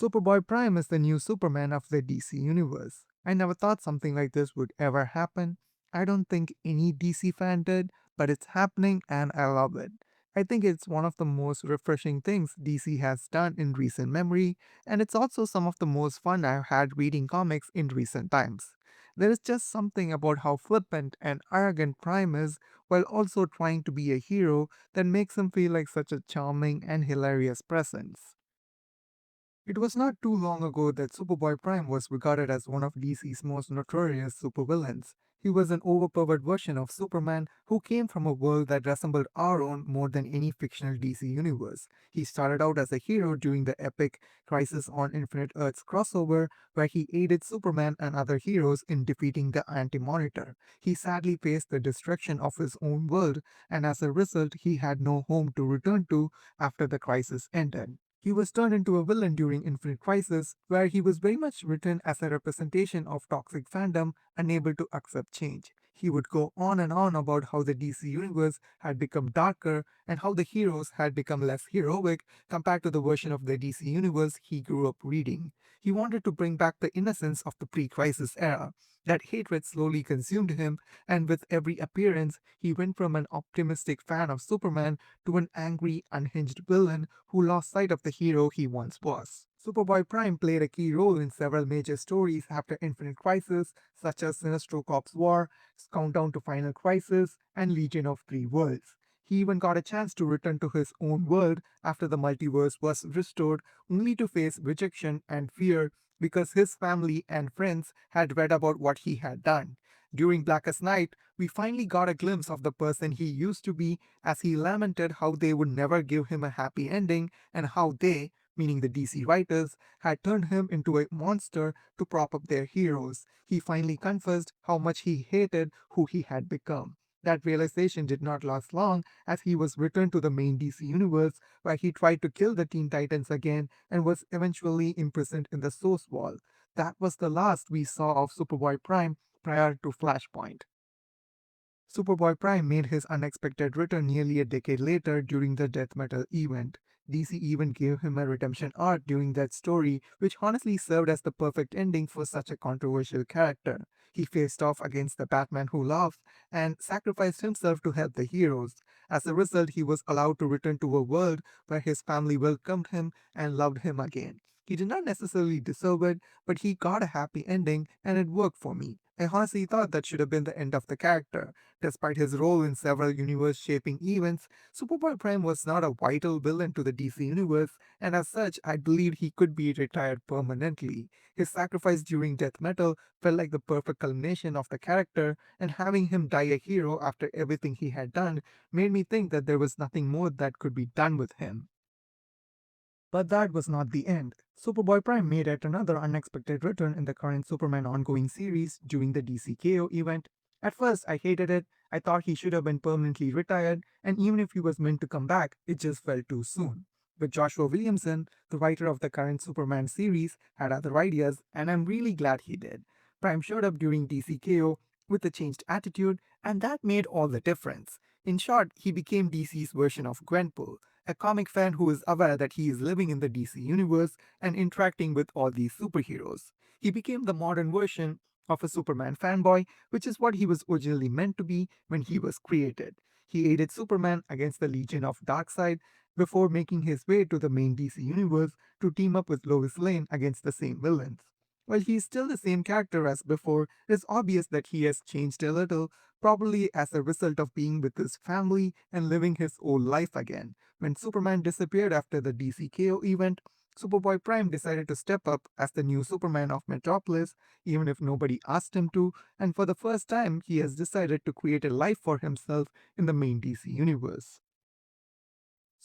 Superboy Prime is the new Superman of the DC universe. I never thought something like this would ever happen. I don't think any DC fan did, but it's happening and I love it. I think it's one of the most refreshing things DC has done in recent memory, and it's also some of the most fun I've had reading comics in recent times. There is just something about how flippant and arrogant Prime is while also trying to be a hero that makes him feel like such a charming and hilarious presence. It was not too long ago that Superboy Prime was regarded as one of DC's most notorious supervillains. He was an overpowered version of Superman who came from a world that resembled our own more than any fictional DC universe. He started out as a hero during the epic Crisis on Infinite Earths crossover, where he aided Superman and other heroes in defeating the Anti Monitor. He sadly faced the destruction of his own world, and as a result, he had no home to return to after the crisis ended. He was turned into a villain during Infinite Crisis, where he was very much written as a representation of toxic fandom unable to accept change. He would go on and on about how the DC universe had become darker and how the heroes had become less heroic compared to the version of the DC universe he grew up reading. He wanted to bring back the innocence of the pre crisis era. That hatred slowly consumed him, and with every appearance, he went from an optimistic fan of Superman to an angry, unhinged villain who lost sight of the hero he once was. Superboy Prime played a key role in several major stories after Infinite Crisis, such as Sinestro Corps War, Countdown to Final Crisis, and Legion of Three Worlds. He even got a chance to return to his own world after the multiverse was restored, only to face rejection and fear because his family and friends had read about what he had done. During Blackest Night, we finally got a glimpse of the person he used to be as he lamented how they would never give him a happy ending and how they, meaning the DC writers, had turned him into a monster to prop up their heroes. He finally confessed how much he hated who he had become. That realization did not last long as he was returned to the main DC universe where he tried to kill the Teen Titans again and was eventually imprisoned in the Source Wall. That was the last we saw of Superboy Prime prior to Flashpoint. Superboy Prime made his unexpected return nearly a decade later during the Death Metal event. DC even gave him a redemption arc during that story, which honestly served as the perfect ending for such a controversial character. He faced off against the Batman who laughs and sacrificed himself to help the heroes. As a result, he was allowed to return to a world where his family welcomed him and loved him again. He did not necessarily deserve it, but he got a happy ending and it worked for me. I honestly thought that should have been the end of the character. Despite his role in several universe shaping events, Superboy Prime was not a vital villain to the DC universe, and as such, I believed he could be retired permanently. His sacrifice during Death Metal felt like the perfect culmination of the character, and having him die a hero after everything he had done made me think that there was nothing more that could be done with him. But that was not the end. Superboy Prime made yet another unexpected return in the current Superman ongoing series during the DCKO event. At first, I hated it. I thought he should have been permanently retired, and even if he was meant to come back, it just felt too soon. But Joshua Williamson, the writer of the current Superman series, had other ideas, and I'm really glad he did. Prime showed up during DCKO with a changed attitude, and that made all the difference. In short, he became DC's version of Gwenpool, a comic fan who is aware that he is living in the DC universe and interacting with all these superheroes. He became the modern version of a Superman fanboy, which is what he was originally meant to be when he was created. He aided Superman against the Legion of Darkseid before making his way to the main DC universe to team up with Lois Lane against the same villains. While he is still the same character as before, it is obvious that he has changed a little, probably as a result of being with his family and living his old life again. When Superman disappeared after the DCKO event, Superboy Prime decided to step up as the new Superman of Metropolis, even if nobody asked him to, and for the first time, he has decided to create a life for himself in the main DC universe.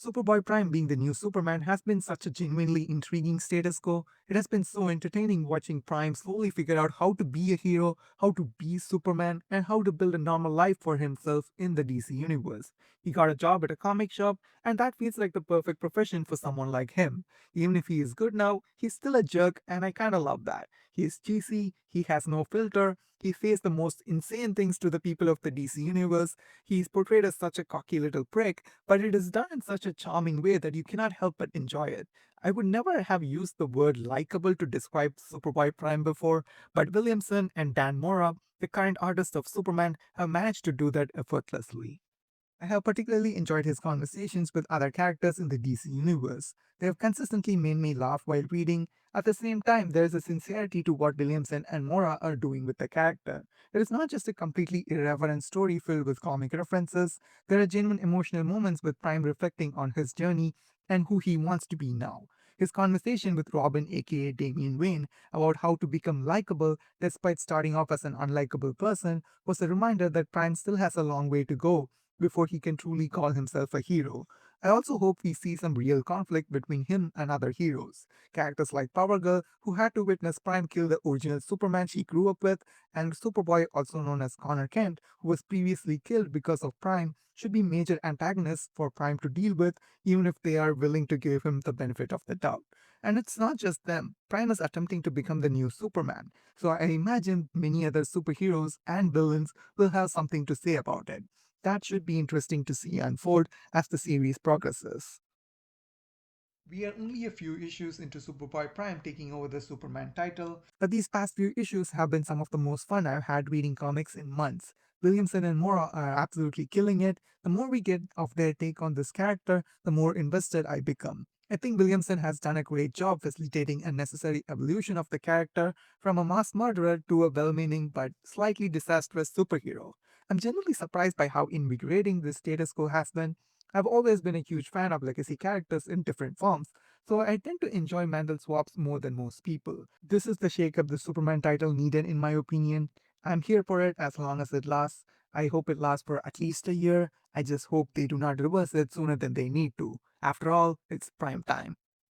Superboy Prime being the new Superman has been such a genuinely intriguing status quo. It has been so entertaining watching Prime slowly figure out how to be a hero, how to be Superman, and how to build a normal life for himself in the DC universe. He got a job at a comic shop, and that feels like the perfect profession for someone like him. Even if he is good now, he's still a jerk, and I kinda love that. He's cheesy, he has no filter, he says the most insane things to the people of the DC universe. He's portrayed as such a cocky little prick, but it is done in such a charming way that you cannot help but enjoy it. I would never have used the word likable to describe Superboy Prime before, but Williamson and Dan Mora, the current artists of Superman, have managed to do that effortlessly. I have particularly enjoyed his conversations with other characters in the DC universe. They have consistently made me laugh while reading. At the same time, there is a sincerity to what Williamson and Mora are doing with the character. It is not just a completely irreverent story filled with comic references, there are genuine emotional moments with Prime reflecting on his journey and who he wants to be now. His conversation with Robin, aka Damian Wayne, about how to become likable despite starting off as an unlikable person was a reminder that Prime still has a long way to go before he can truly call himself a hero. I also hope we see some real conflict between him and other heroes. Characters like Power Girl, who had to witness Prime kill the original Superman she grew up with, and Superboy, also known as Connor Kent, who was previously killed because of Prime, should be major antagonists for Prime to deal with, even if they are willing to give him the benefit of the doubt. And it's not just them. Prime is attempting to become the new Superman, so I imagine many other superheroes and villains will have something to say about it. That should be interesting to see unfold as the series progresses. We are only a few issues into Superboy Prime taking over the Superman title, but these past few issues have been some of the most fun I've had reading comics in months. Williamson and Mora are absolutely killing it. The more we get of their take on this character, the more invested I become. I think Williamson has done a great job facilitating a necessary evolution of the character from a mass murderer to a well meaning but slightly disastrous superhero. I'm genuinely surprised by how invigorating this status quo has been. I've always been a huge fan of legacy characters in different forms, so I tend to enjoy Mandel swaps more than most people. This is the shake-up the Superman title needed, in my opinion. I'm here for it as long as it lasts. I hope it lasts for at least a year. I just hope they do not reverse it sooner than they need to. After all, it's prime time.